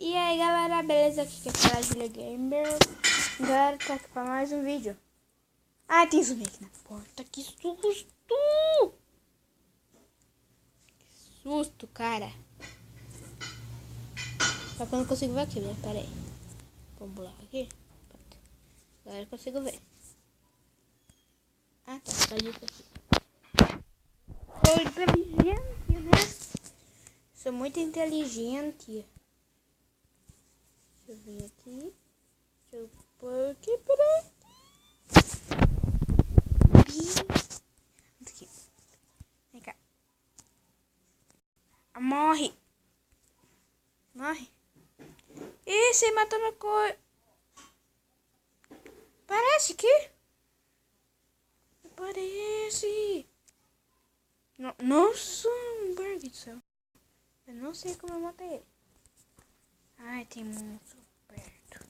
E aí galera, beleza? Aqui que é a Julia Gamer. Galera, tô aqui pra mais um vídeo. Ah, tem zumbi aqui na porta, que susto! Que susto, cara. Só que eu não consigo ver aqui, né? Pera aí. Vamos pular aqui. Pronto. Agora eu consigo ver. Ah, tá, só isso aqui. Sou inteligente, né? Sou muito inteligente. Deixa eu vir aqui. Deixa eu pôr aqui, peraí. Aqui. Vem cá. Morre. Morre. Ih, você matou minha cor. Parece que. Parece. Nossa, um burger do céu. Eu não sei como eu matei ele. Ai, tem monstro perto.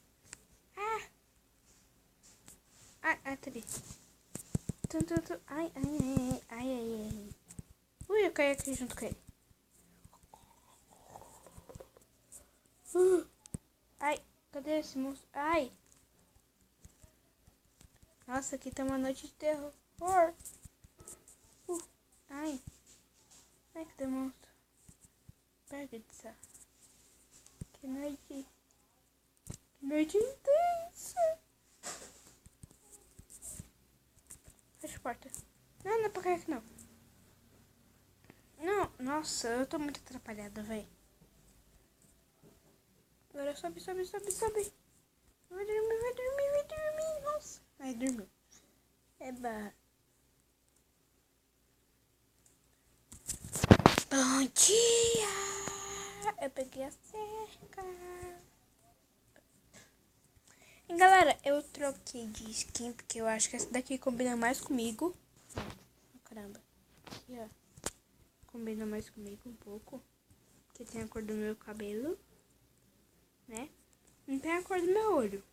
Tá ali. Ai. Ui, eu caí aqui junto com ele. Ai, cadê esse monstro? Ai. Nossa, aqui tá uma noite de terror. Ai. Ai, que monstro. Pega de céu. Que noite. Que noite intensa. Fecha a porta. Não é pra cair aqui não. Não, nossa, eu tô muito atrapalhada, velho. Agora sobe. Vai dormir. Nossa. Vai dormir. Eba. Bom dia. Eu peguei a cerca. E galera, eu troquei de skin porque eu acho que essa daqui combina mais comigo. Caramba. Aqui, ó. Combina mais comigo um pouco. Porque tem a cor do meu cabelo, né? Não tem a cor do meu olho.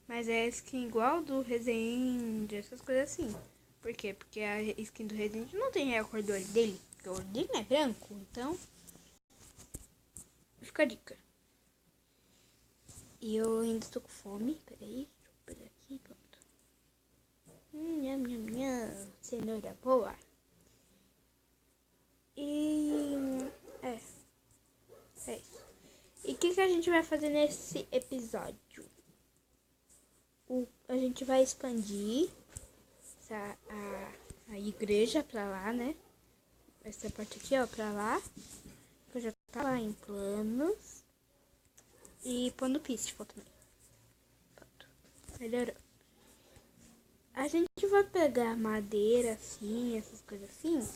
Mas é skin igual do Resende, essas coisas assim. Por quê? Porque a skin do Resende não tem a cor do olho dele. Porque o olho dele não é branco. Então, fica a dica. E eu ainda tô com fome. Peraí, deixa eu pegar aqui, pronto. Cenoura boa. E é isso. E o que a gente vai fazer nesse episódio? A gente vai expandir a igreja pra lá, né? Essa parte aqui, ó, pra lá. Que eu já tava em planos. E pondo pistol também. Pronto. Melhorou. A gente vai pegar madeira, assim, essas coisas assim.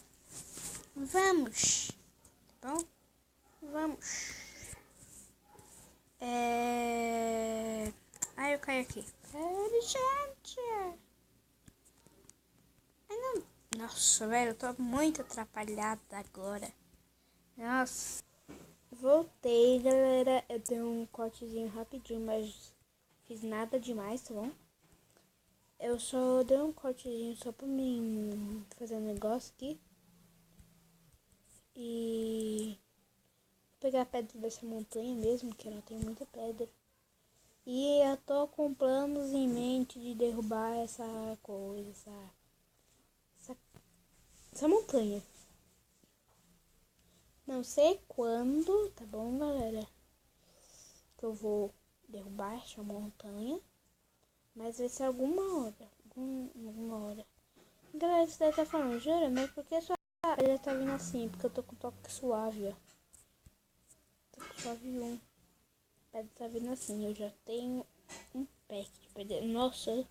Vamos. Tá bom? Vamos. Ai, eu caí aqui. Gente. Ai, não. Nossa, velho, eu tô muito atrapalhada agora. Nossa. Voltei, galera. Eu dei um cortezinho rapidinho, mas fiz nada demais, tá bom? Eu só dei um cortezinho só pra mim fazer um negócio aqui. E pegar a pedra dessa montanha mesmo, que ela tem muita pedra. E eu tô com planos em mente de derrubar essa coisa, essa montanha. Não sei quando, tá bom, galera? Que eu vou derrubar essa montanha. Mas vai ser alguma hora. Alguma hora. Galera, você deve estar falando, jura? Mas por que sua pedra tá vindo assim? Porque eu tô com toque suave, ó. Tô com suave 1. A pedra tá vindo assim. Eu já tenho um pack de pedra. Nossa, eu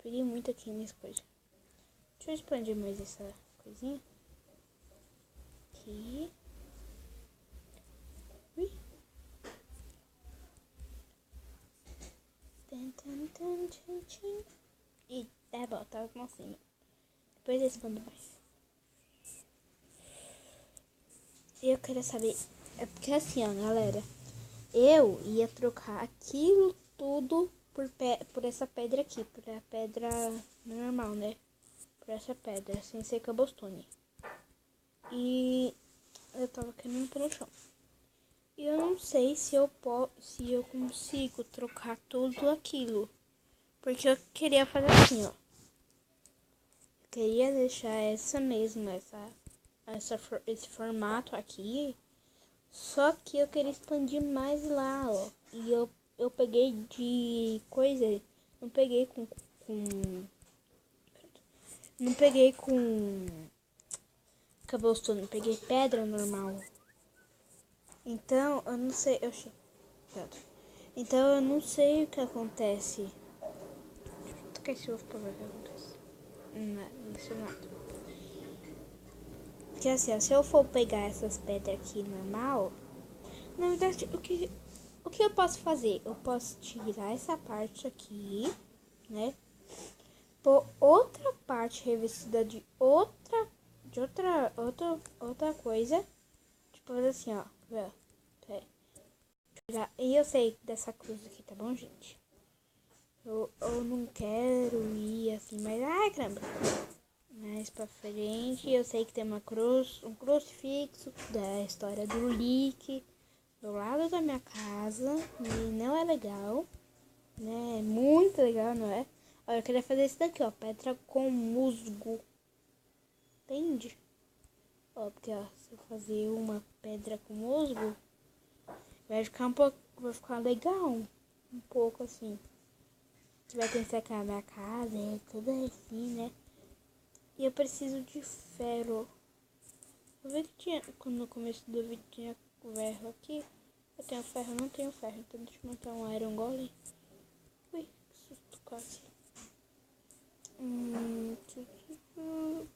peguei muito aqui nessa coisa. Deixa eu expandir mais essa coisinha. Aqui. Ui. E tá bom, tá assim. Depois eu expando mais. E eu queria saber. É porque assim, ó, galera. Eu ia trocar aquilo tudo por essa pedra aqui. Por a pedra normal, né? Por essa pedra, sem ser cobblestone. E eu tava querendo pelo chão. E eu não não sei se eu consigo trocar tudo aquilo. Porque eu queria fazer assim, ó. Eu queria deixar essa mesmo, esse formato aqui. Só que eu queria expandir mais lá, ó. E eu peguei de coisa. Não peguei não peguei com cobblestone, peguei pedra normal. Então, eu não sei. Então, eu não sei o que acontece. Tu quer esse ovo pra ver o que acontece? Não, isso não. Porque assim, ó, se eu for pegar essas pedras aqui normal, na verdade, o que eu posso fazer? Eu posso tirar essa parte aqui, né? Por outra parte revestida de outra coisa. Tipo, fazer assim, ó. E eu sei dessa cruz aqui, tá bom, gente? Eu não quero ir assim, mas... Ai, caramba! Mais pra frente, eu sei que tem uma cruz, um crucifixo da história do Lick do lado da minha casa. E não é legal, né? É muito legal, não é? Olha, eu queria fazer isso daqui, ó. Pedra com musgo. Entende? Ó, porque ó, se eu fazer uma pedra com musgo, vai ficar um pouco, vai ficar legal. Um pouco assim. Você vai pensar que a minha casa é tudo assim, né? E eu preciso de ferro. Eu vi que tinha, no começo do vídeo tinha ferro aqui. Eu tenho ferro, não tenho ferro. Então deixa eu montar um iron golem. Ui, que susto quase.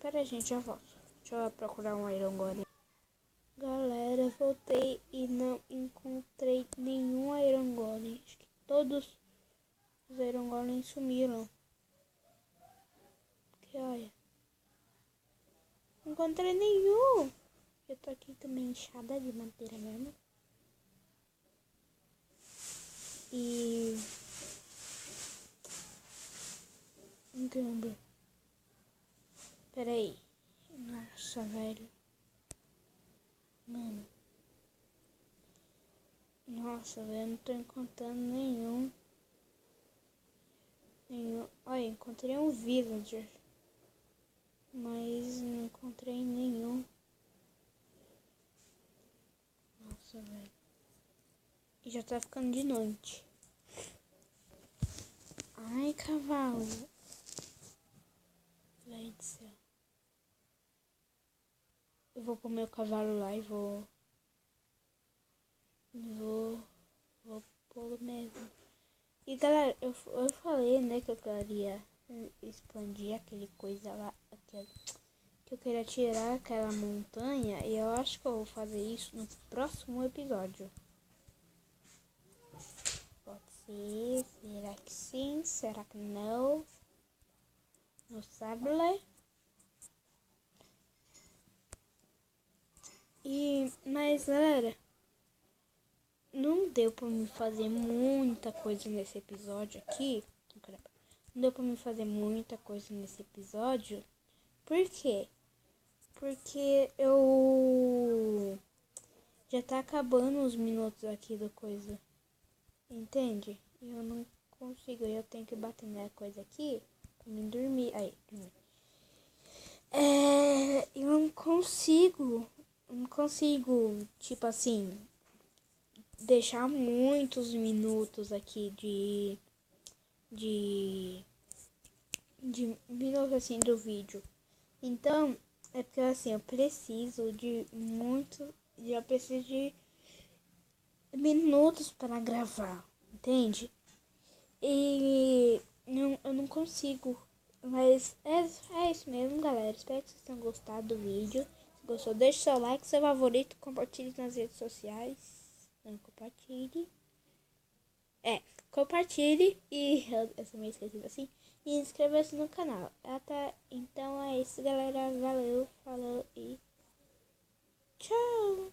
Pera aí, gente, já volto. Deixa eu procurar um iron golem. Galera, voltei e não encontrei nenhum iron golem. Acho que todos os iron golems sumiram. Que olha. Não encontrei nenhum. Eu tô aqui também inchada de madeira mesmo. E... Caramba. Pera aí. Nossa, velho. Mano. Nossa, velho. Não tô encontrando nenhum. Olha, encontrei um villager. Mas não encontrei nenhum. Nossa, velho. E já tá ficando de noite. Ai, cavalo. Ai do céu. Eu vou pôr meu cavalo lá e vou pôr mesmo. E galera, eu falei, né, que eu queria expandir aquele coisa lá, que eu queria tirar aquela montanha. E eu acho que eu vou fazer isso no próximo episódio. Pode ser, será que sim, será que não? Não sabe, né? Mas galera, não deu pra me fazer muita coisa nesse episódio aqui. Não deu pra me fazer muita coisa nesse episódio. Por quê? Porque eu... Já tá acabando os minutos aqui da coisa. Entende? Eu não consigo. Eu tenho que bater na coisa aqui pra me dormir. Aí, dormir. Eu não consigo. Não consigo, tipo assim, deixar muitos minutos aqui de minutos assim do vídeo. Então, é porque assim, eu preciso de minutos para gravar, entende? E eu não consigo. Mas é isso mesmo, galera. Espero que vocês tenham gostado do vídeo. Se gostou, deixe seu like, seu favorito, compartilhe nas redes sociais. Não compartilhe. Compartilhe e eu sou meio esquecido assim. E inscreva-se no canal. Então é isso, galera. Valeu, falou e tchau!